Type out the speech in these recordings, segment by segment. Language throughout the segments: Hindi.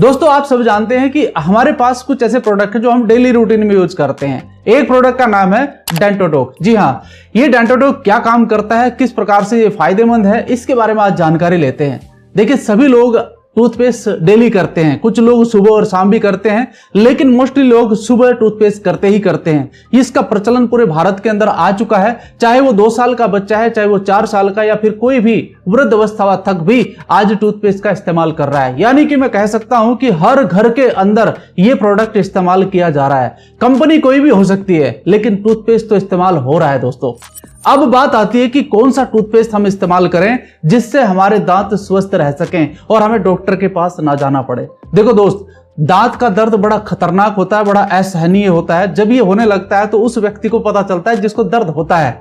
दोस्तों आप सब जानते हैं कि हमारे पास कुछ ऐसे प्रोडक्ट हैं जो हम डेली रूटीन में यूज करते हैं। एक प्रोडक्ट का नाम है डेंटोडोक। जी हाँ, ये डेंटोडोक क्या काम करता है, किस प्रकार से ये फायदेमंद है, इसके बारे में आज जानकारी लेते हैं। देखिए, सभी लोग टूथपेस्ट डेली करते हैं, कुछ लोग सुबह और शाम भी करते हैं, लेकिन मोस्टली लोग सुबह टूथपेस्ट करते ही करते हैं। इसका प्रचलन पूरे भारत के अंदर आ चुका है। चाहे वो 2 साल का बच्चा है, चाहे वो 4 साल का, या फिर कोई भी वृद्ध अवस्था तक भी आज टूथपेस्ट का इस्तेमाल कर रहा है। यानी कि मैं कह सकता हूं कि हर घर के अंदर ये प्रोडक्ट इस्तेमाल किया जा रहा है। कंपनी कोई भी हो सकती है, लेकिन टूथपेस्ट तो इस्तेमाल हो रहा है। दोस्तों अब बात आती है कि कौन सा टूथपेस्ट हम इस्तेमाल करें जिससे हमारे दांत स्वस्थ रह सकें और हमें डॉक्टर के पास ना जाना पड़े। देखो दोस्त, दांत का दर्द बड़ा खतरनाक होता है, बड़ा असहनीय होता है। जब ये होने लगता है तो उस व्यक्ति को पता चलता है जिसको दर्द होता है।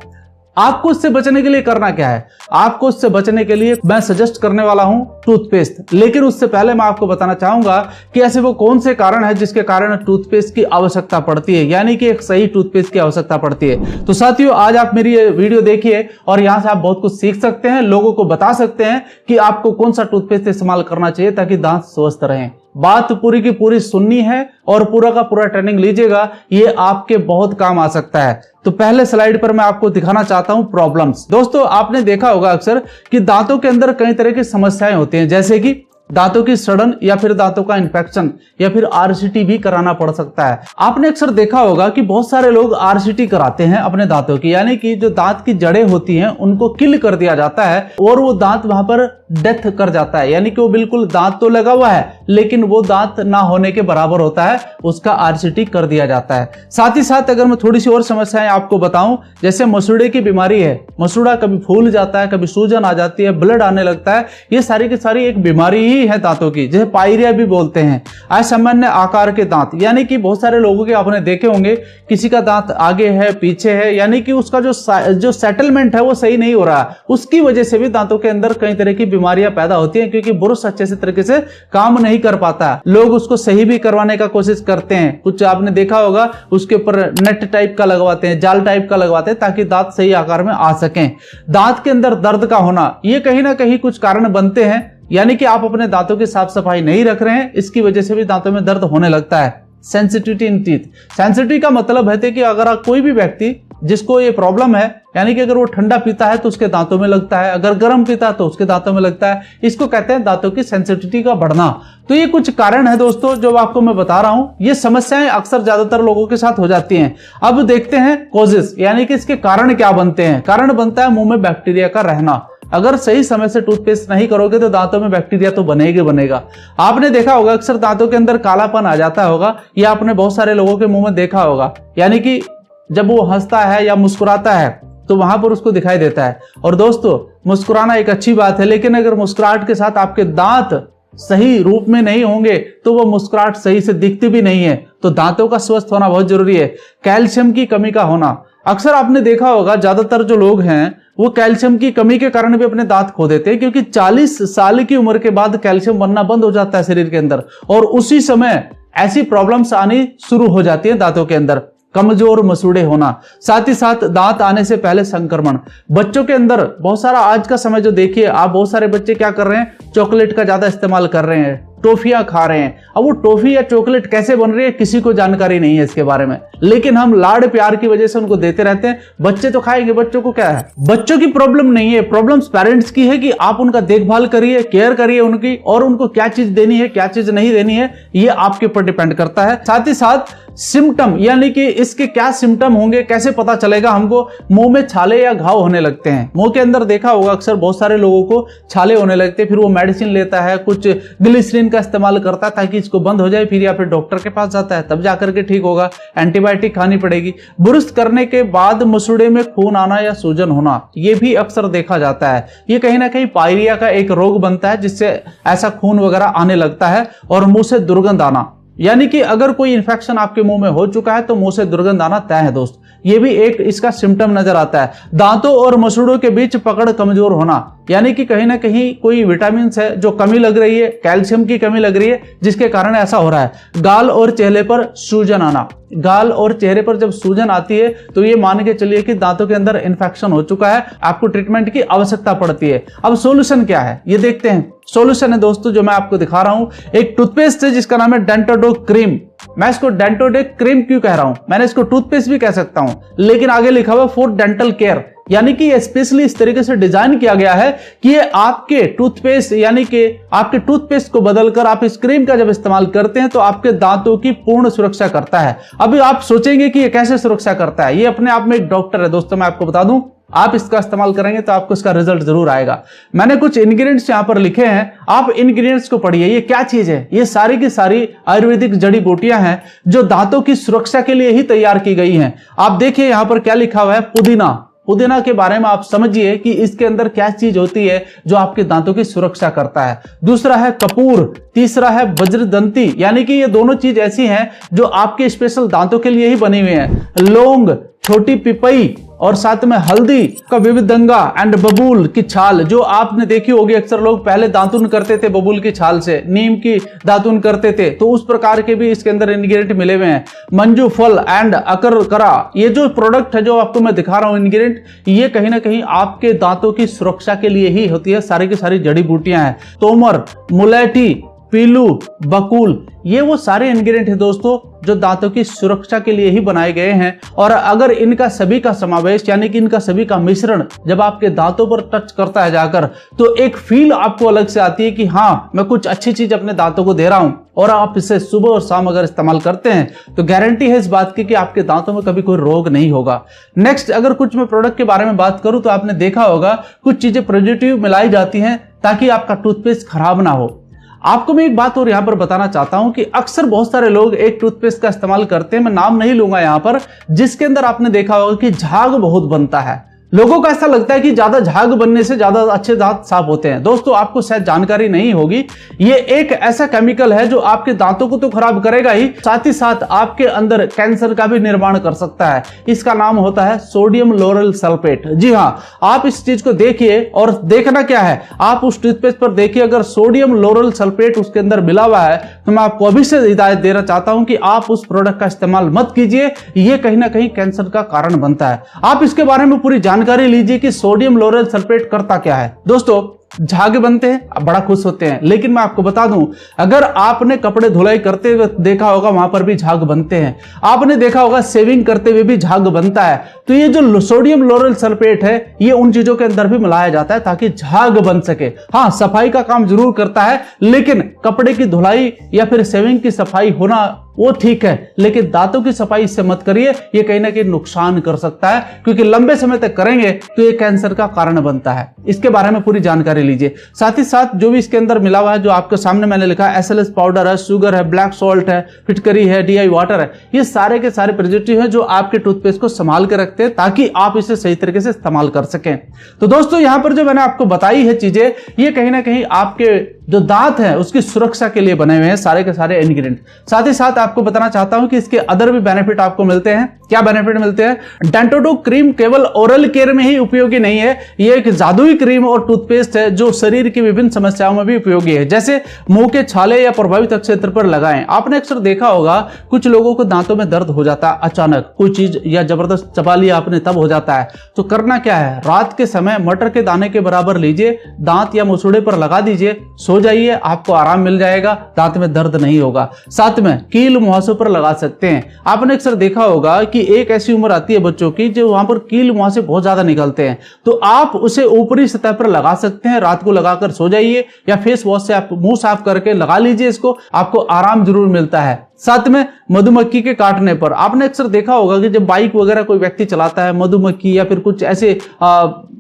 आपको इससे बचने के लिए करना क्या है? आपको इससे बचने के लिए मैं सजेस्ट करने वाला हूं टूथपेस्ट। लेकिन उससे पहले मैं आपको बताना चाहूंगा कि ऐसे वो कौन से कारण है जिसके कारण टूथपेस्ट की आवश्यकता पड़ती है, यानी कि एक सही टूथपेस्ट की आवश्यकता पड़ती है। तो साथियों, आज आप मेरी ये वीडियो देखिए और यहां से आप बहुत कुछ सीख सकते हैं, लोगों को बता सकते हैं कि आपको कौन सा टूथपेस्ट इस्तेमाल करना चाहिए ताकि दांत स्वस्थ रहें। बात पूरी की पूरी सुननी है और पूरा का पूरा ट्रेनिंग लीजिएगा, ये आपके बहुत काम आ सकता है। तो पहले स्लाइड पर मैं आपको दिखाना चाहता हूं प्रॉब्लम्स। दोस्तों आपने देखा होगा अक्सर कि दांतों के अंदर कई तरह की समस्याएं होती हैं, जैसे कि दांतों की सड़न या फिर दांतों का इन्फेक्शन या फिर आरसीटी भी कराना पड़ सकता है। आपने अक्सर देखा होगा कि बहुत सारे लोग आरसीटी कराते हैं अपने दांतों की, यानी कि जो दांत की जड़ें होती हैं उनको किल कर दिया जाता है और वो दांत वहां पर डेथ कर जाता है, यानी कि वो बिल्कुल दांत तो लगा हुआ है लेकिन वो दांत ना होने के बराबर होता है, उसका आरसीटी कर दिया जाता है। साथ ही साथ अगर मैं थोड़ी सी और समस्याएं आपको बताऊं, जैसे मसूड़े की बीमारी है, मसूड़ा कभी फूल जाता है, कभी सूजन आ जाती है, ब्लड आने लगता है, ये सारी की सारी एक बीमारी ही है दांतों की, जिसे पायरिया भी बोलते हैं। असामान्य आकार के दांत, यानी कि बहुत सारे लोगों के आपने देखे होंगे किसी का दांत आगे है, पीछे है, यानी कि उसका जो सेटलमेंट है वो सही नहीं हो रहा, उसकी वजह से भी दांतों के अंदर कई तरह की बीमारियां पैदा होती हैं, क्योंकि ब्रुश अच्छे से तरीके से काम नहीं कर पाता। लोग उसको सही भी करवाने का कोशिश करते हैं, कुछ आपने देखा होगा उसके ऊपर नेट टाइप का लगवाते हैं, जाल टाइप का लगवाते हैं ताकि दांत सही आकार में आ सकें। दांत के अंदर दर्द का होना, ये कहीं ना कहीं कुछ कारण बनते हैं, यानी कि आप अपने दांतों की साफ सफाई नहीं रख रहे हैं, इसकी वजह से भी दांतों में दर्द होने लगता है। सेंसिटिविटी इन टीथ, सेंसिटिविटी का मतलब है कि अगर कोई भी व्यक्ति जिसको ये प्रॉब्लम है, यानी कि अगर वो ठंडा पीता है तो उसके दांतों में लगता है, अगर गर्म पीता है तो उसके दांतों में लगता है, इसको कहते हैं दांतों की सेंसिटिविटी का बढ़ना। तो ये कुछ कारण है दोस्तों जो आपको मैं बता रहा हूं। ये समस्याएं अक्सर ज्यादातर लोगों के साथ हो जाती हैं। अब देखते हैं कॉजेस, यानी कि इसके कारण क्या बनते हैं। कारण बनता है मुंह में बैक्टीरिया का रहना। अगर सही समय से टूथपेस्ट नहीं करोगे तो दांतों में बैक्टीरिया तो बनेगा। आपने देखा होगा अक्सर दांतों के अंदर कालापन आ जाता होगा, या आपने बहुत सारे लोगों के मुंह में देखा होगा, यानी कि जब वो हंसता है या मुस्कुराता है तो वहां पर उसको दिखाई देता है। और दोस्तों, मुस्कुराना एक अच्छी बात है, लेकिन अगर मुस्कुराहट के साथ आपके दांत सही रूप में नहीं होंगे तो वो मुस्कुराहट सही से दिखती भी नहीं है। तो दांतों का स्वस्थ होना बहुत जरूरी है। कैल्शियम की कमी का होना, अक्सर आपने देखा होगा ज्यादातर जो लोग हैं वो कैल्शियम की कमी के कारण भी अपने दांत खो देते हैं, क्योंकि 40 साल की उम्र के बाद कैल्शियम बनना बंद हो जाता है शरीर के अंदर, और उसी समय ऐसी प्रॉब्लम्स आनी शुरू हो जाती है दांतों के अंदर। कमजोर मसूड़े होना, साथ ही साथ दांत आने से पहले संक्रमण। बच्चों के अंदर बहुत सारा, आज का समय जो देखिए आप, बहुत सारे बच्चे क्या कर रहे हैं, चॉकलेट का ज्यादा इस्तेमाल कर रहे हैं, टॉफियां खा रहे हैं। अब वो टॉफी या चॉकलेट कैसे बन रही है किसी को जानकारी नहीं है इसके बारे में, लेकिन हम लाड़ प्यार की वजह से उनको देते रहते हैं। बच्चे तो खाएंगे, बच्चों को क्या है, बच्चों की प्रॉब्लम नहीं है, प्रॉब्लम्स पेरेंट्स की है कि आप उनका देखभाल करिए, केयर करिए उनकी, और उनको क्या चीज देनी है क्या चीज नहीं देनी है ये आपके ऊपर डिपेंड करता है। साथ ही साथ सिम्टम, यानी कि इसके क्या सिम्टम होंगे, कैसे पता चलेगा हमको। मुंह में छाले या घाव होने लगते हैं, मुंह के अंदर देखा होगा अक्सर बहुत सारे लोगों को छाले होने लगते हैं, फिर वो मेडिसिन लेता है, कुछ ग्लिसरीन का इस्तेमाल करता है ताकि इसको बंद हो जाए, फिर या फिर डॉक्टर के पास जाता है, तब जाकर के ठीक होगा, एंटीबायोटिक खानी पड़ेगी। ब्रुश करने के बाद मसूड़े में खून आना या सूजन होना, ये भी अक्सर देखा जाता है। ये कहीं ना कहीं पायरिया का एक रोग बनता है जिससे ऐसा खून वगैरह आने लगता है, और मुंह से दुर्गंध आना, यानी कि अगर कोई इन्फेक्शन आपके मुंह में हो चुका है तो मुंह से दुर्गंध आना तय है दोस्त। ये भी एक इसका सिम्टम नजर आता है। दांतों और मसूड़ों के बीच पकड़ कमजोर होना, यानी कि कहीं ना कहीं कोई विटामिन है जो कमी लग रही है, कैल्शियम की कमी लग रही है, जिसके कारण ऐसा हो रहा है। गाल और चेहरे पर सूजन आना, गाल और चेहरे पर जब सूजन आती है तो ये मान के चलिए कि दांतों के अंदर इन्फेक्शन हो चुका है, आपको ट्रीटमेंट की आवश्यकता पड़ती है। अब सॉल्यूशन क्या है ये देखते हैं। सॉल्यूशन है दोस्तों जो मैं आपको दिखा रहा हूं, एक टूथपेस्ट है जिसका नाम है डेंटोडोक क्रीम। मैं इसको डेंटोडोक क्रीम क्यों कह रहा हूं, मैंने इसको टूथपेस्ट भी कह सकता हूं, लेकिन आगे लिखा हुआ फॉर डेंटल केयर, यानी कि स्पेशली इस तरीके से डिजाइन किया गया है कि ये आपके टूथपेस्ट यानी कि आपके टूथपेस्ट को बदलकर आप इस क्रीम का जब इस्तेमाल करते हैं तो आपके दांतों की पूर्ण सुरक्षा करता है। अभी आप सोचेंगे कि ये कैसे सुरक्षा करता है, ये अपने आप में एक डॉक्टर है दोस्तों। मैं आपको बता दूं, आप इसका इस्तेमाल करेंगे तो आपको इसका रिजल्ट जरूर आएगा। मैंने कुछ इंग्रेडिएंट्स यहां पर लिखे हैं, आप इंग्रेडिएंट्स को पढ़िए। ये क्या चीज है, ये सारी की सारी आयुर्वेदिक जड़ी बूटियां हैं जो दांतों की सुरक्षा के लिए ही तैयार की गई हैं। आप देखिए यहां पर क्या लिखा हुआ है, पुदीना। पुदीना के बारे में आप समझिए कि इसके अंदर क्या चीज होती है जो आपके दांतों की सुरक्षा करता है। दूसरा है कपूर, तीसरा है वज्रदंती, यानी कि ये दोनों चीज ऐसी हैं जो आपके स्पेशल दांतों के लिए ही बनी हुई हैं। लौंग, छोटी पिपई और साथ में हल्दी का विविधंगा एंड बबूल की छाल, जो आपने देखी होगी अक्सर लोग पहले दातुन करते थे बबूल की छाल से, नीम की दातुन करते थे, तो उस प्रकार के भी इसके अंदर इंग्रेडिएंट मिले हुए हैं। मंजू फल एंड अकरकरा, ये जो प्रोडक्ट है जो आपको मैं दिखा रहा हूं इंग्रेडिएंट, ये कहीं ना कहीं आपके दांतों की सुरक्षा के लिए ही होती है। सारी की सारी जड़ी बूटियां हैं। तोमर, मुलेठी, पीलू, बकुल, ये वो सारे इंग्रेडिएंट हैं दोस्तों जो दांतों की सुरक्षा के लिए ही बनाए गए हैं। और अगर इनका सभी का समावेश यानी कि इनका सभी का मिश्रण जब आपके दांतों पर टच करता है जाकर, तो एक फील आपको अलग से आती है कि हाँ मैं कुछ अच्छी चीज अपने दांतों को दे रहा हूं। और आप इसे सुबह और शाम अगर इस्तेमाल करते हैं तो गारंटी है इस बात की कि आपके दांतों में कभी कोई रोग नहीं होगा। नेक्स्ट, अगर कुछ मैं प्रोडक्ट के बारे में बात करूं तो आपने देखा होगा कुछ चीजें प्रिजर्वेटिव मिलाई जाती हैं ताकि आपका टूथपेस्ट खराब ना हो। आपको मैं एक बात और यहां पर बताना चाहता हूं कि अक्सर बहुत सारे लोग एक टूथपेस्ट का इस्तेमाल करते हैं, मैं नाम नहीं लूंगा यहां पर, जिसके अंदर आपने देखा होगा कि झाग बहुत बनता है। लोगों को ऐसा लगता है कि ज्यादा झाग बनने से ज्यादा अच्छे दांत साफ होते हैं। दोस्तों आपको शायद जानकारी नहीं होगी, ये एक ऐसा केमिकल है जो आपके दांतों को तो खराब करेगा ही, साथ ही साथ आपके अंदर कैंसर का भी निर्माण कर सकता है। इसका नाम होता है सोडियम लोरेल सल्फेट। जी हाँ, आप इस चीज को देखिए और देखना क्या है, आप उस टूथपेस्ट पर देखिए अगर सोडियम लोरेल सल्फेट उसके अंदर मिला हुआ है तो मैं आपको अभी से हिदायत देना चाहता हूं कि आप उस प्रोडक्ट का इस्तेमाल मत कीजिए, ये कहीं ना कहीं कैंसर का कारण बनता है। आप इसके बारे में पूरी जानकारी लीजिए कि सोडियम लोरेल सल्फेट करता क्या है। दोस्तों झाग बनते हैं, आप बड़ा खुश होते हैं, लेकिन मैं आपको बता दूं अगर आपने कपड़े धुलाई करते हुए देखा होगा वहां पर भी झाग बनते हैं, आपने देखा होगा शेविंग करते हुए भी झाग बनता है। तो ये जो सोडियम लोरेल सल्फेट है ये उन चीजों के अंदर भी मिलाया जाता है ताकि झाग बन सके। हाँ, सफाई का काम जरूर करता है, लेकिन कपड़े की धुलाई या फिर शेविंग की सफाई होना वो ठीक है, लेकिन दांतों की सफाई इससे मत करिए, ये कहीं ना कहीं नुकसान कर सकता है, क्योंकि लंबे समय तक करेंगे तो ये कैंसर का कारण बनता है। इसके बारे में पूरी जानकारी लीजिए। साथ ही साथ जो भी इसके अंदर मिला हुआ है, जो आपके सामने मैंने लिखा है, SLS पाउडर है, शुगर है, ब्लैक सॉल्ट है, फिटकरी है, DI वाटर है, ये सारे के सारे प्रिजर्वेटिव हैं जो आपके टूथपेस्ट को संभाल के रखते हैं ताकि आप इसे सही तरीके से इस्तेमाल कर सकें। तो दोस्तों यहां पर जो मैंने आपको बताई है चीजें, ये कहीं ना कहीं आपके जो दांत है उसकी सुरक्षा के लिए बने हुए हैं सारे के सारे इंग्रेडिएंट। साथ ही साथ आपको बताना चाहता हूं कि इसके अदर भी बेनिफिट आपको मिलते हैं। क्या बेनिफिट मिलते हैं? डेंटोडोक क्रीम केवल ओरल केयर में ही उपयोगी नहीं है, ये एक जादुई क्रीम और टूथपेस्ट है जो शरीर की विभिन्न समस्याओं में भी उपयोगी है, जैसे मुंह के छाले या प्रभावित क्षेत्र पर लगाएं। आपने अक्सर देखा होगा कुछ लोगों को दांतों में दर्द हो जाता है, अचानक कोई चीज या जबरदस्त चबा लिया आपने तब हो जाता है। तो करना क्या है, रात के समय मटर के दाने के बराबर लीजिए, दांत या मुसुड़े पर लगा दीजिए, सो जाइए, आपको आराम मिल जाएगा, दांत में दर्द नहीं होगा। साथ में कील मुहासों पर लगा सकते हैं। आपने अक्सर देखा होगा कि एक ऐसी उम्र आती है बच्चों की जो वहां पर कील मुहासे बहुत ज्यादा निकलते हैं, तो आप उसे ऊपरी सतह पर लगा सकते हैं, रात को लगाकर सो जाइए, या फेस वॉश से आप मुंह साफ करके लगा लीजिए इसको, आपको आराम जरूर मिलता है। साथ में मधुमक्खी के काटने पर आपने अक्सर देखा होगा कि जब बाइक वगैरह कोई व्यक्ति चलाता है, मधुमक्खी या फिर कुछ ऐसे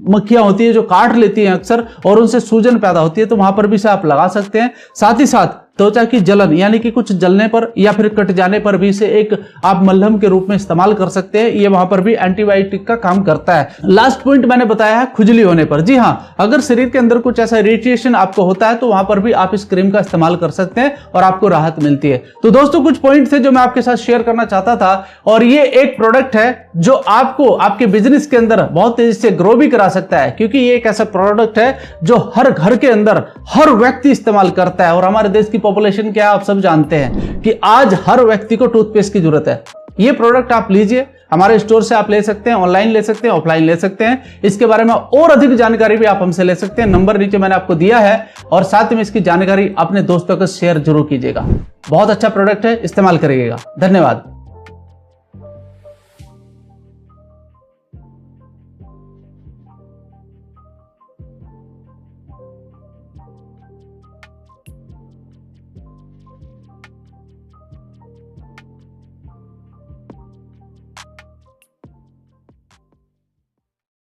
मक्खियां होती है जो काट लेती हैं अक्सर और उनसे सूजन पैदा होती है, तो वहां पर भी इसे आप लगा सकते हैं। साथ ही साथ त्वचा की जलन यानी कि कुछ जलने पर या फिर कट जाने पर भी इसे एक आप मलहम के रूप में इस्तेमाल कर सकते हैं। ये वहां पर भी एंटीबायोटिक का काम करता है। लास्ट पॉइंट मैंने बताया है खुजली होने पर। जी हाँ, अगर शरीर के अंदर कुछ ऐसा इरिटेशन आपको होता है तो वहां पर भी आप इस क्रीम का इस्तेमाल कर सकते हैं और आपको राहत मिलती है। तो दोस्तों कुछ पॉइंट थे जो मैं आपके साथ शेयर करना चाहता था, और ये एक प्रोडक्ट है जो आपको आपके बिजनेस के अंदर बहुत तेजी से ग्रो भी करा सकता है, क्योंकि ये एक ऐसा प्रोडक्ट है जो हर घर के अंदर हर व्यक्ति इस्तेमाल करता है। और हमारे देश की पॉपुलेशन क्या है आप सब जानते हैं कि आज हर व्यक्ति को टूथपेस्ट की जरूरत है। ये प्रोडक्ट आप लीजिए, हमारे स्टोर से आप ले सकते हैं, ऑनलाइन ले सकते हैं, ऑफलाइन ले सकते हैं। इसके बारे में और अधिक जानकारी भी आप हमसे ले सकते हैं। नंबर नीचे मैंने आपको दिया है, और साथ में इसकी जानकारी अपने दोस्तों को शेयर जरूर कीजिएगा। बहुत अच्छा प्रोडक्ट है, इस्तेमाल करिएगा। धन्यवाद।